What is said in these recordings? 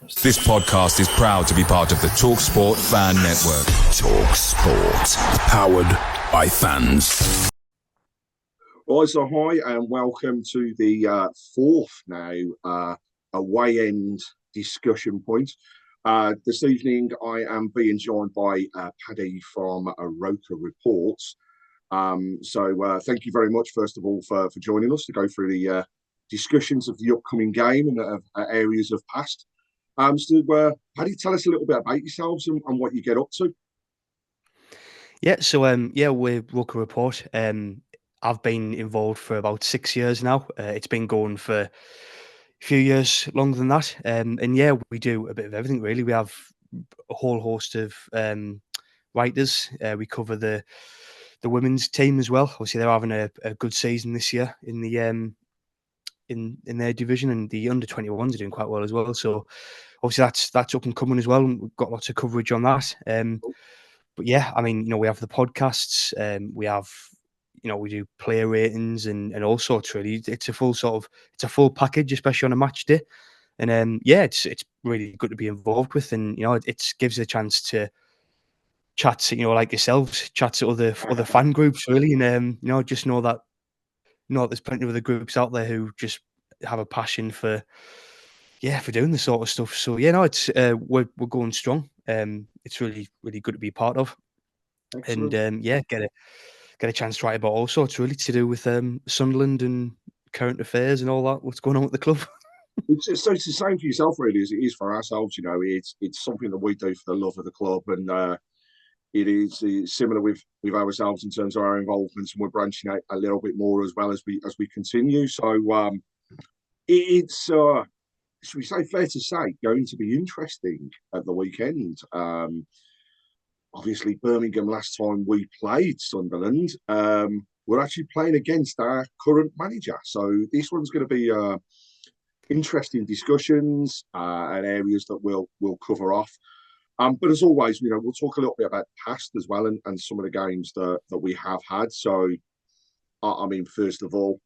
This podcast is proud to be part of the TalkSport Fan Network. TalkSport. Powered by fans. Right, so hi and welcome to the fourth now away end discussion point. This evening I am being joined by Paddy from Roker Reports. So thank you very much, first of all, for joining us to go through the discussions of the upcoming game and of areas of past. Paddy, tell us a little bit about yourselves and what you get up to. We're Roker Report. I've been involved for about 6 years now. It's been going for a few years longer than that. We do a bit of everything, really. We have a whole host of writers. We cover the women's team as well. Obviously, they're having a good season this year in the in their division, and the under-21s are doing quite well as well. So obviously that's up and coming as well, and we've got lots of coverage on that. But yeah, I mean, we have the podcasts, we have, we do player ratings and all sorts, really. It's a full package, especially on a match day. And it's really good to be involved with, and it gives a chance to chat to, like yourselves, chat to other fan groups, really, and just know that there's plenty of other groups out there who just have a passion for doing this sort of stuff. So it's we're going strong. It's really, really good to be part of. Excellent. And get a chance to write about all sorts, really, to do with Sunderland and current affairs and all that. What's going on with the club? It's the same for yourself, really, as it is for ourselves. It's something that we do for the love of the club, and it's similar with ourselves in terms of our involvements, and we're branching out a little bit more as well as we continue. So it's should we say, fair to say, going to be interesting at the weekend. Obviously, Birmingham, last time we played Sunderland, we're actually playing against our current manager. So this one's going to be interesting discussions and areas that we'll cover off. But as always, we'll talk a little bit about past as well, and some of the games that we have had. So, I mean, first of all,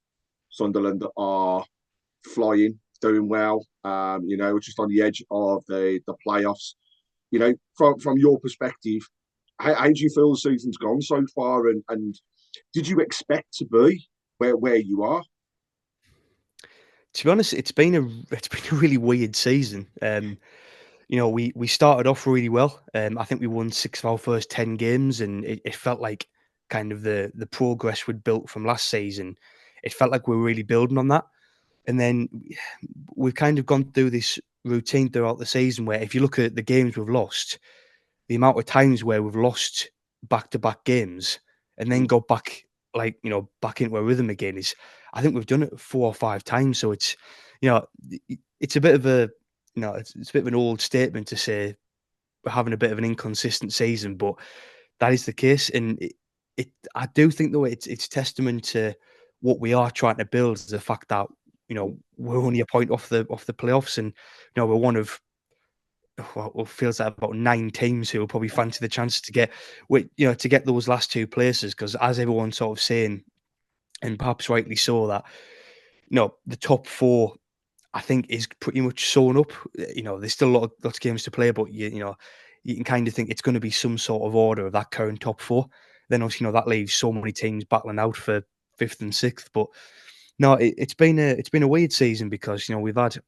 Sunderland are flying, doing well, just on the edge of the playoffs. From your perspective, how do you feel the season's gone so far, and did you expect to be where you are? To be honest, it's been a really weird season. We started off really well. I think we won 6 of our first 10 games, and it felt like kind of the progress we'd built from last season. It felt like we were really building on that. And then we've kind of gone through this routine throughout the season where, if you look at the games we've lost, the amount of times where we've lost back-to-back games and then go back, back into a rhythm again, I think we've done it 4 or 5 times. So it's, it's a bit of it's a bit of an old statement to say we're having a bit of an inconsistent season, but that is the case. And I do think, though, it's testament to what we are trying to build, is the fact that we're only a point off the playoffs, and we're one of what feels like about 9 teams who will probably fancy the chance to get those last 2 places, because as everyone's sort of saying, and perhaps rightly so, that the top 4, I think, is pretty much sewn up. There's still lots of games to play, but you can kind of think it's going to be some sort of order of that current top 4. Then obviously, that leaves so many teams battling out for 5th and 6th. But no, it's been a weird season, because we've had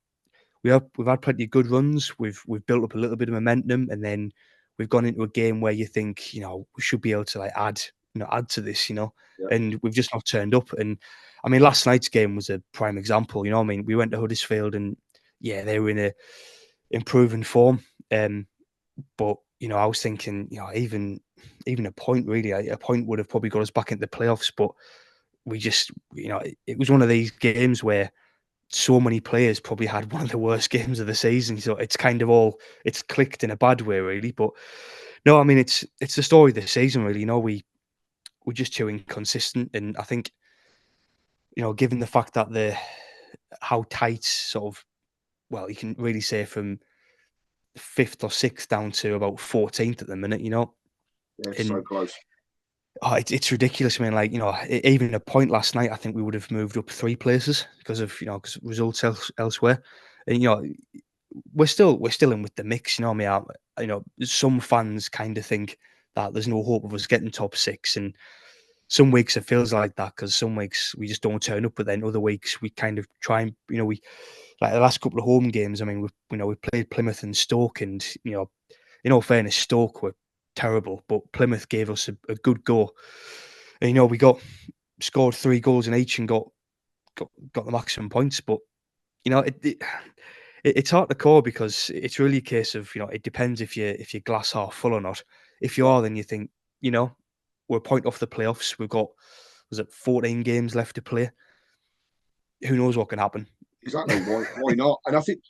plenty of good runs. We've built up a little bit of momentum, and then we've gone into a game where you think we should be able to add to this, and we've just not turned up. And I mean, last night's game was a prime example. I mean, we went to Huddersfield, and they were in a improving form. But I was thinking, even a point, really, a point would have probably got us back into the playoffs. But we just, it was one of these games where so many players probably had one of the worst games of the season. So it's kind of it's clicked in a bad way, really. But no, I mean, it's the story of the season, really. We're just too inconsistent, and I think, given the fact that how tight sort of, well, you can really say from 5th or 6th down to about 14th at the minute, Yeah, it's so close. Oh, it's ridiculous. I mean, even a point last night, I think we would have moved up 3 places because of results elsewhere. And we're still in with the mix. You know what I mean? Some fans kind of think that there's no hope of us getting top six, and some weeks it feels like that because some weeks we just don't turn up. But then other weeks we kind of try and we like the last couple of home games. I mean, we played Plymouth and Stoke, and in all fairness, Stoke were terrible, but Plymouth gave us a good go. And we scored 3 goals in each and got the maximum points. But it's hard to call because it's really a case of it depends if you're glass half full or not. If you are, then you think we're a point off the playoffs. We've got 14 games left to play. Who knows what can happen? Exactly. Why not? And I think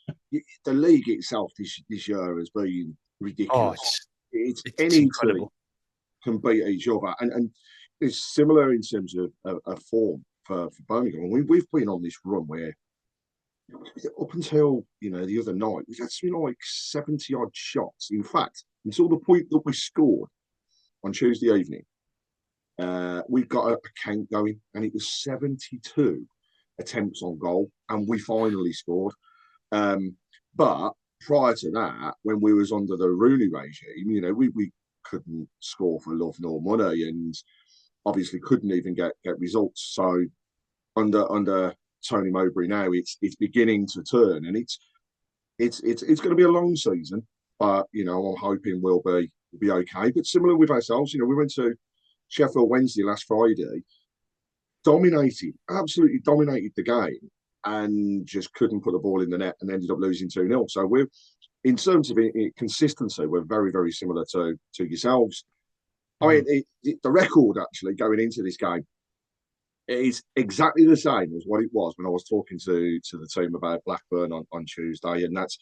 the league itself this year has been ridiculous. It's any incredible. team can beat each other, and it's similar in terms of form for Birmingham. We've been on this run where up until the other night we've had something like 70 odd shots. In fact, until the point that we scored on Tuesday evening, we've got a count going, and it was 72 attempts on goal, and we finally scored. But prior to that, when we was under the Rooney regime, we couldn't score for love nor money, and obviously couldn't even get results. So under Tony Mowbray now, it's beginning to turn, and it's going to be a long season. But I'm hoping we'll be okay. But similar with ourselves, we went to Sheffield Wednesday last Friday, absolutely dominated the game, and just couldn't put the ball in the net, and ended up losing 2-0. So we're, in terms of consistency, we're very, very similar to yourselves. I mean, the record actually going into this game is exactly the same as what it was when I was talking to the team about Blackburn on Tuesday, and that's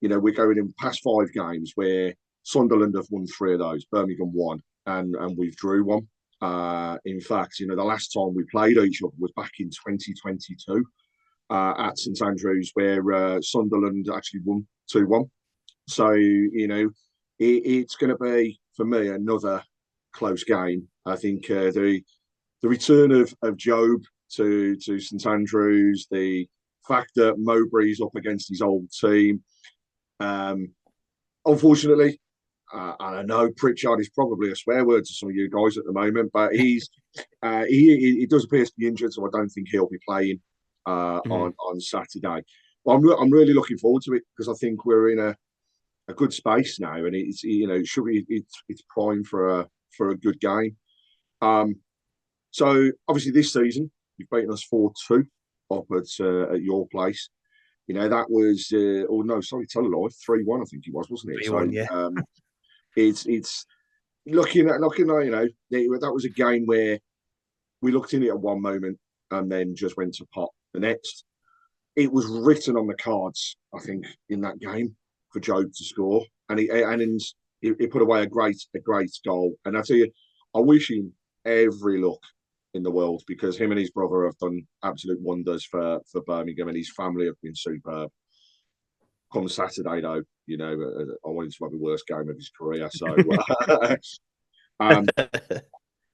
we're going in past 5 games where Sunderland have won 3 of those, Birmingham 1, and we've drew 1. In fact, the last time we played each other was back in 2022 at St Andrews, where Sunderland actually won 2-1. So it's going to be, for me, another close game. I think the return of Job to St Andrews, the fact that Mowbray's up against his old team. Unfortunately, and I know Pritchard is probably a swear word to some of you guys at the moment, but he does appear to be injured, so I don't think he'll be playing on Saturday. But I'm really looking forward to it because I think we're in a good space now, and it's it's prime for a good game. So obviously this season you've beaten us 4-2 up at your place. That was tell a lie, 3-1 I think it was, wasn't it? 3-1, yeah. It's looking at that was a game where we looked in it at one moment and then just went to pot the next. It was written on the cards, I think, in that game for Job to score, and he put away a great goal. And I tell you, I wish him every luck in the world, because him and his brother have done absolute wonders for Birmingham, and his family have been superb. Come Saturday, though, I wanted to have the worst game of his career. So,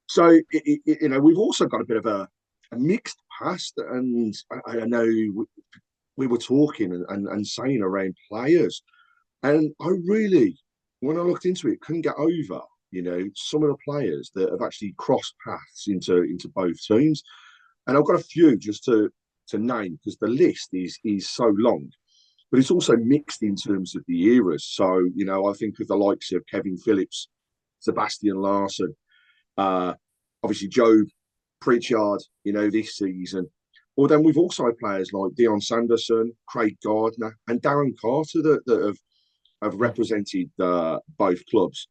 so we've also got a bit of a mixed past, and I know we were talking and saying around players, and I really, when I looked into it, couldn't get over some of the players that have actually crossed paths into both teams, and I've got a few just to name, because the list is so long. But it's also mixed in terms of the eras. So, I think of the likes of Kevin Phillips, Sebastian Larsson, obviously Job, Pritchard, this season. Or then we've also had players like Dion Sanderson, Craig Gardner, and Darren Carter that have represented both clubs.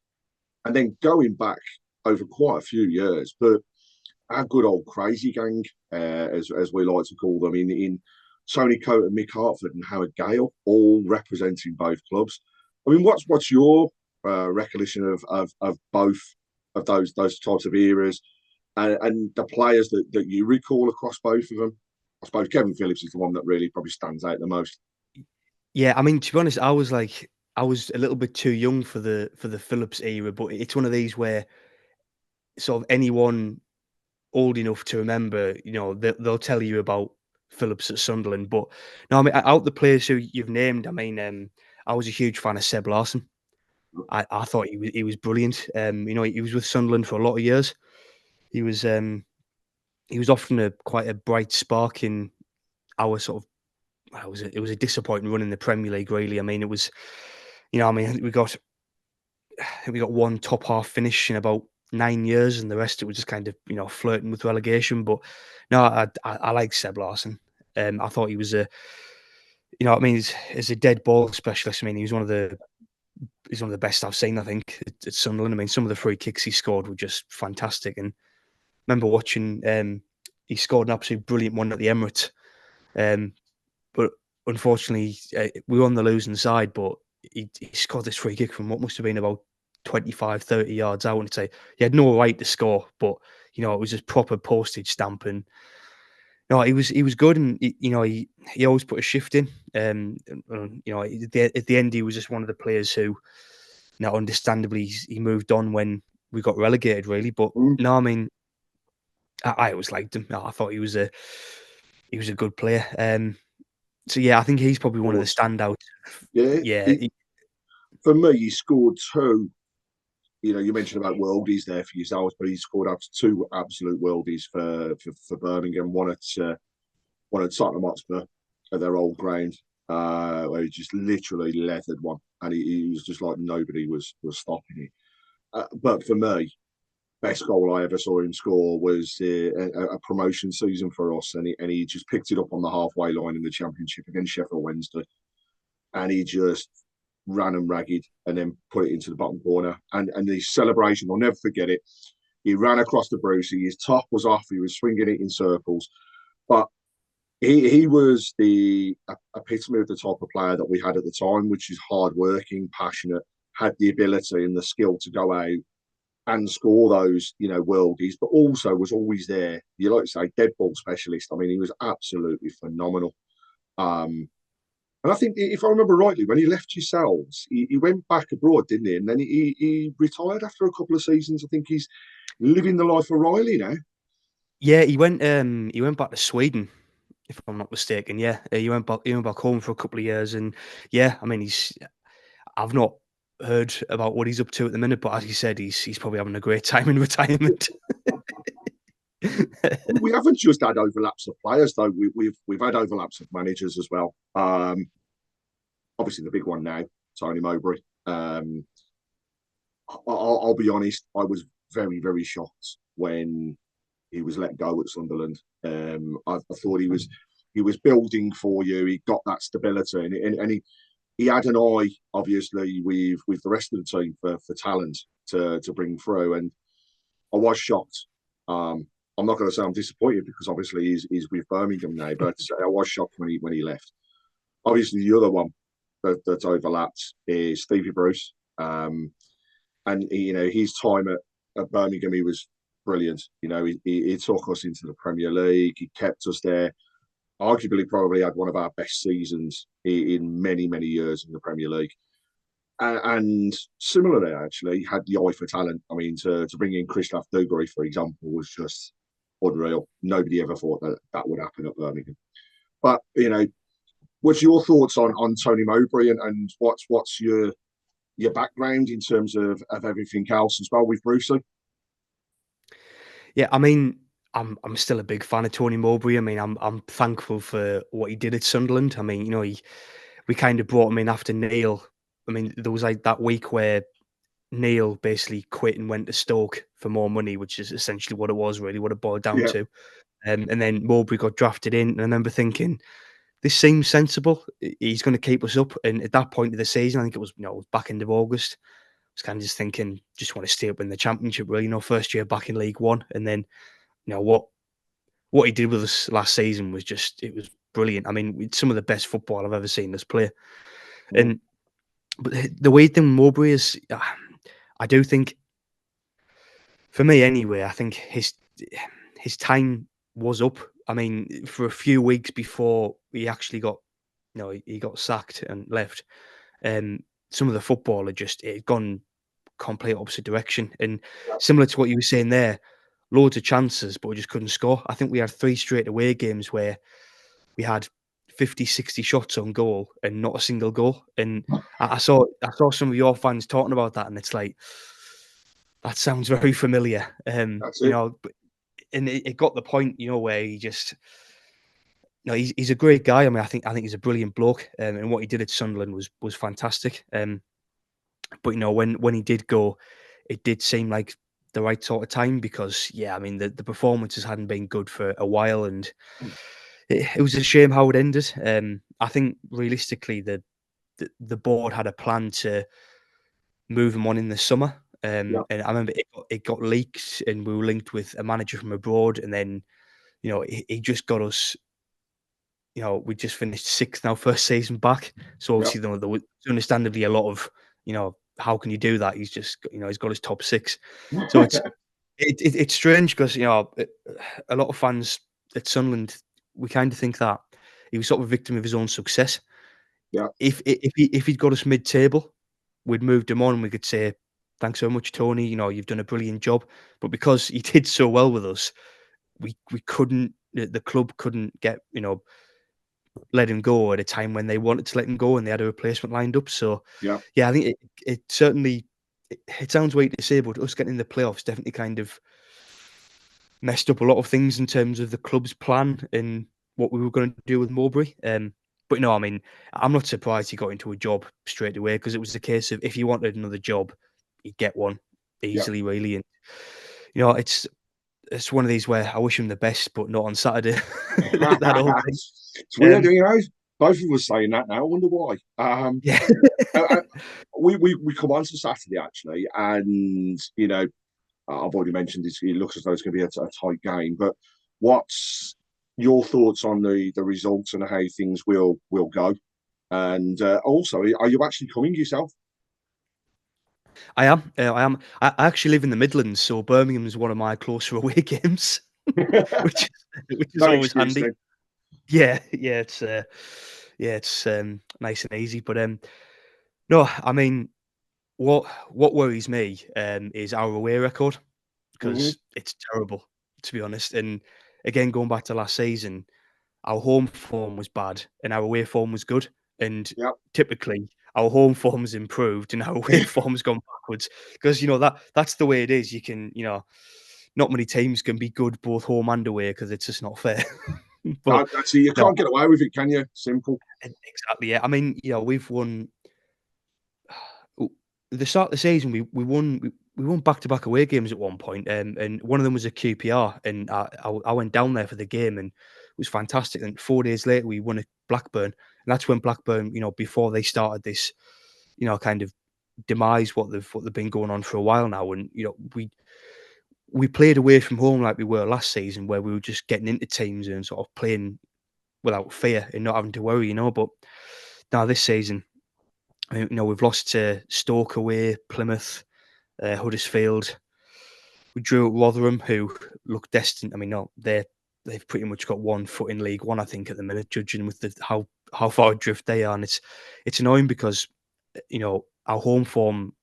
And then going back over quite a few years, but our good old crazy gang, as we like to call them, in Tony Coate and Mick Hartford and Howard Gale, all representing both clubs. I mean, what's your recollection of both of those types of eras, and the players that you recall across both of them? I suppose Kevin Phillips is the one that really probably stands out the most. Yeah, I mean, to be honest, I was a little bit too young for the Phillips era, but it's one of these where sort of anyone old enough to remember, they'll tell you about Phillips at Sunderland. But no, I mean, out the players who you've named, I mean, I was a huge fan of Seb Larsson. I thought he was brilliant. He was with Sunderland for a lot of years. He was often quite a bright spark in our sort of. It was a disappointing run in the Premier League. Really, I mean, it was. I mean, we got one top half finish in about 9 years, and the rest it was just kind of flirting with relegation. But no, I like Seb Larsson. I thought he was I mean, as a dead ball specialist. I mean, he's one of the best I've seen. I think at Sunderland. I mean, some of the free kicks he scored were just fantastic. And I remember watching. He scored an absolute brilliant one at the Emirates. But unfortunately, we were on the losing side. But he scored this free kick from what must have been about 25, 30 yards out, and he had no right to score, but it was just proper postage stamp. And he was good, and he always put a shift in. At the end, he was just one of the players who, understandably, he moved on when we got relegated, really. But no, I mean, I always liked him. I thought he was a good player. So yeah, I think he's probably one of the standouts. Yeah. For me, he scored two. You mentioned about worldies there for yourselves, but he scored up two absolute worldies for Birmingham. One at Tottenham Hotspur at their old ground, where he just literally leathered one, and he was just like nobody was stopping it. But for me, best goal I ever saw him score was a promotion season for us, and he just picked it up on the halfway line in the Championship against Sheffield Wednesday, and he just ran and ragged and then put it into the bottom corner. And the celebration, I'll never forget it. He ran across the Brucey, his top was off, he was swinging it in circles. But he was the epitome of the type of player that we had at the time, which is hardworking, passionate, had the ability and the skill to go out and score those, worldies, but also was always there. You like to say, dead ball specialist. I mean, he was absolutely phenomenal. And I think, if I remember rightly, when he left yourselves, he went back abroad, didn't he? And then he retired after a couple of seasons. I think he's living the life of Riley now. Yeah, he went back to Sweden, if I'm not mistaken. Yeah, he went back home for a couple of years, and yeah, I mean, I've not heard about what he's up to at the minute, but as you said, he's probably having a great time in retirement. We haven't just had overlaps of players, though. We've had overlaps of managers as well. Obviously, the big one now, Tony Mowbray. I'll be honest, I was very, very shocked when he was let go at Sunderland. I thought he was building for you. He got that stability, and he had an eye, obviously, with the rest of the team for talent to bring through. And I was shocked. I'm not going to say I'm disappointed because obviously he's with Birmingham now, but I was shocked when he left. Obviously, the other one that overlaps is Stevie Bruce. And his time at Birmingham, he was brilliant. He took us into the Premier League. He kept us there. Arguably, probably had one of our best seasons in many, many years in the Premier League. And similarly, actually, had the eye for talent. I mean, to bring in Christoph Dugarry, for example, was just unreal. Nobody ever thought that would happen at Birmingham. But, what's your thoughts on Tony Mowbray and what's your background in terms of everything else as well with Brucey? Yeah, I mean, I'm still a big fan of Tony Mowbray. I mean, I'm thankful for what he did at Sunderland. I mean, we kind of brought him in after Neil. I mean, there was like that week where Neil basically quit and went to Stoke for more money, which is essentially what it was, really, what it boiled down to. And then Mowbray got drafted in, and I remember thinking, this seems sensible. He's going to keep us up. And at that point of the season, I think it was back end of August, I was kind of just thinking, just want to stay up in the Championship, really. First year back in League One, and then what he did with us last season was it was brilliant. I mean, it's some of the best football I've ever seen us play. But the weird thing with Mowbray is, I do think, for me anyway, I think his time was up. I mean, for a few weeks before he actually got, he got sacked and left, some of the football had it gone complete opposite direction. And similar to what you were saying there, loads of chances, but we just couldn't score. I think we had 3 straight away games where we had 50, 60 shots on goal and not a single goal. And I saw some of your fans talking about that, and it's like that sounds very familiar. That's You it. know, and it got the point, you know, where he just, no, he's a great guy. I mean, I think he's a brilliant bloke, and what he did at Sunderland was fantastic. But you know, when he did go, it did seem like the right sort of time because, yeah, I mean, the performances hadn't been good for a while, and it was a shame how it ended. I think realistically, the board had a plan to move him on in the summer. Yeah, And I remember it got leaked, and we were linked with a manager from abroad, and then you know he just got us. You know, we just finished sixth now, first season back. So yeah. obviously, there was understandably a lot of, you know, how can you do that? He's just, you know, he's got his top six. So it's strange because, you know, a lot of fans at Sunderland, we kind of think that he was sort of a victim of his own success. Yeah. If he'd got us mid table, we'd moved him on and we could say, thanks so much, Tony. You know, you've done a brilliant job. But because he did so well with us, we couldn't, the club couldn't get, you know, let him go at a time when they wanted to let him go and they had a replacement lined up. So, Yeah. yeah, I think it certainly, it sounds weird to say, but us getting in the playoffs definitely kind of messed up a lot of things in terms of the club's plan and what we were going to do with Mowbray. But no, I mean, I'm not surprised he got into a job straight away because it was a case of if he wanted another job, he'd get one Yeah. easily, really. And you know, it's one of these where I wish him the best, but not on Saturday. That whole thing. It's weird, you know. Both of us saying that now. I wonder why. Yeah. I, I, we come on to Saturday actually, and you know, I've already mentioned this. It looks as though it's going to be a tight game. But what's your thoughts on the results and how things will go? And also, are you actually coming yourself? I am. I am. I actually live in the Midlands, so Birmingham is one of my closer away games, which which is No always excuse handy. then. Yeah, it's nice and easy. But no, I mean, what worries me is our away record Hmm. because it's terrible, to be honest. And again, going back to last season, our home form was bad and our away form was good. And Yeah. typically, our home form's improved and our away form's gone backwards because you know that's the way it is. You can, you know, not many teams can be good both home and away because it's just not fair. But That's it. You no, can't get away with it, can you? Simple. exactly. Yeah, I mean, you know, we've won. The start of the season, we won back to back away games at one point, and one of them was a QPR, and I went down there for the game, and it was fantastic. And 4 days later, we won at Blackburn, and that's when Blackburn, you know, before they started this, you know, kind of demise what they've been going on for a while now, and you know, we played away from home like we were last season, where we were just getting into teams and sort of playing without fear and not having to worry, you know. But now this season, you know, we've lost to Stoke away, Plymouth, Huddersfield. We drew at Rotherham, who look destined. I mean, no, they've pretty much got one foot in League One, I think, at the minute, judging with how far adrift they are. And it's annoying because you know our home form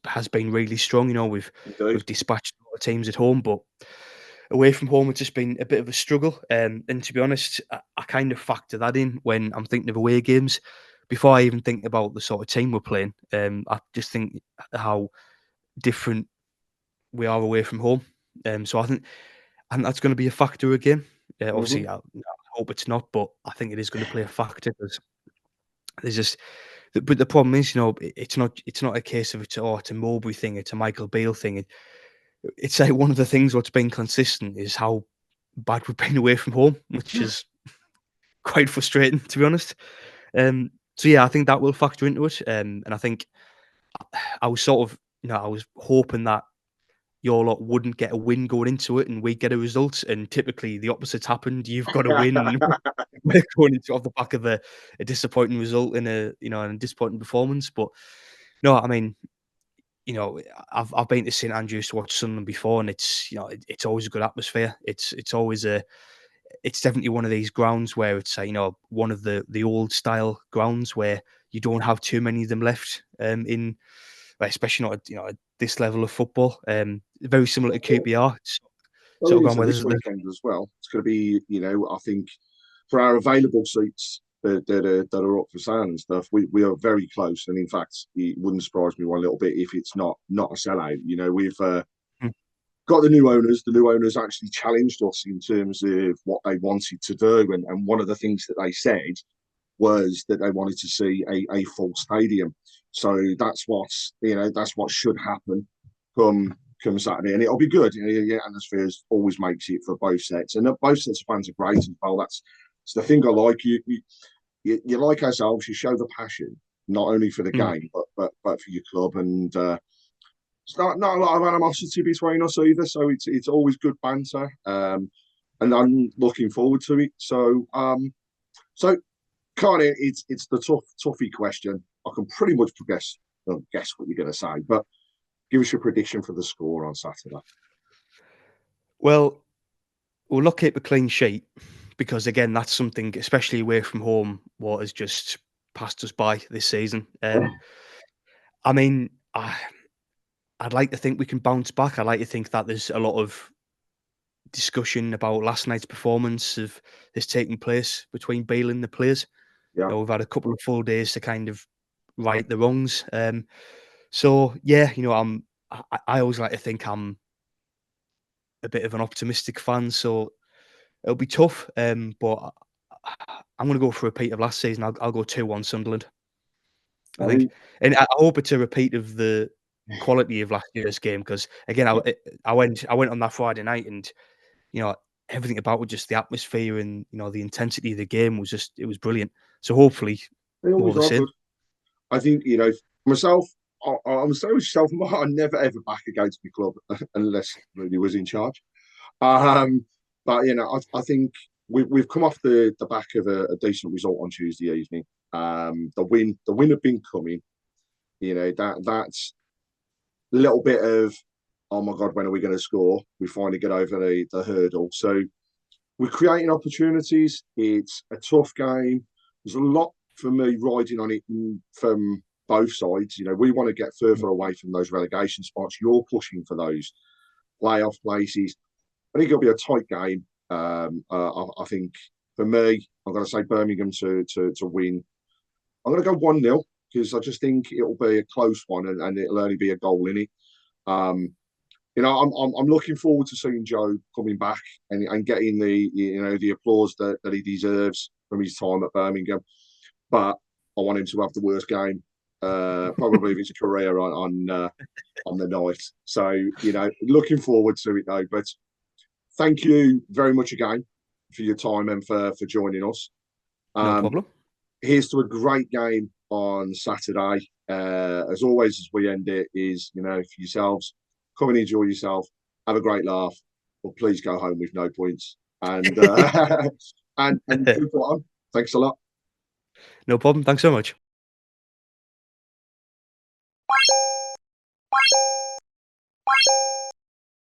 has been really strong. You know, Indeed. we've dispatched a lot of teams at home, but away from home, it's just been a bit of a struggle. And to be honest, I kind of factor that in when I'm thinking of away games. Before I even think about the sort of team we're playing, I just think how different we are away from home. So I think that's going to be a factor again. Hmm. Obviously, I hope it's not, but I think it is going to play a factor because there's just. But the problem is, you know, it's not a case of it's a Mowbray thing, it's a Michael Beale thing. It's like one of the things what's been consistent is how bad we've been away from home, which is quite frustrating to be honest. So yeah, I think that will factor into it. And I think I was sort of, you know, I was hoping that your lot wouldn't get a win going into it and we get a result. And typically the opposite's happened. You've got a win and we're going into off the back of a disappointing result in a disappointing performance. But no, I mean, you know, I've been to St Andrews to watch Sunderland before, and it's, you know, it's always a good atmosphere. It's always it's definitely one of these grounds where it's you know, one of the old style grounds where you don't have too many of them left in especially not at, you know, at this level of football. Very similar to Well, QPR. It's well, sort it of is gone at where this there's weekend as well. It's going to be, you know, I think for our available seats that are up for sale and stuff, we are very close. And in fact, it wouldn't surprise me one little bit if it's not a sellout. You know, we've got the new owners. The new owners actually challenged us in terms of what they wanted to do, and one of the things that they said was that they wanted to see a full stadium. So that's what should happen come Saturday, and it'll be good. You know, the atmosphere always makes it for both sets, and both sets of fans are great as well. That's the thing I like. You like ourselves. You show the passion not only for the game but for your club, and it's not a lot of animosity between us either. So it's always good banter, and I'm looking forward to it. So kind of it's the toughy question. I can pretty much guess what you're going to say, but give us your prediction for the score on Saturday. Well, we'll not keep a clean sheet because, again, that's something, especially away from home, what has just passed us by this season. I mean, I'd like to think we can bounce back. I'd like to think that there's a lot of discussion about last night's performance that's taking place between Beale and the players. Yeah, we've had a couple of full days to kind of right the wrongs. So yeah, I always like to think I'm a bit of an optimistic fan, so it'll be tough. But I'm going to go for a repeat of last season. I'll go 2-1 Sunderland. I think, and I hope it's a repeat of the quality of last year's game because again, I went on that Friday night and everything about it, just the atmosphere and the intensity of the game was brilliant. So hopefully, they always more the are same. good. I think myself. I'm so myself. I never ever back against my club unless Rooney was in charge. But I think we've come off the back of a decent result on Tuesday evening. The win had been coming. That's a little bit of, oh my God, when are we going to score? We finally get over the hurdle. So we're creating opportunities. It's a tough game. There's a lot for me riding on it from both sides. We want to get further away from those relegation spots. You're pushing for those playoff places. I think it'll be a tight game. I think for me, I'm going to say Birmingham to win. I'm going to go 1-0 because I just think it'll be a close one and it'll only be a goal in it. I'm looking forward to seeing Joe coming back and getting the applause that he deserves from his time at Birmingham. But I want him to have the worst game probably of his career on the night. So looking forward to it though. But thank you very much again for your time and for joining us. No problem. Here's to a great game on Saturday. As always, as we end it, is for yourselves, come and enjoy yourself, have a great laugh, but please go home with no points. And and good one. Thanks a lot. No problem. Thanks so much.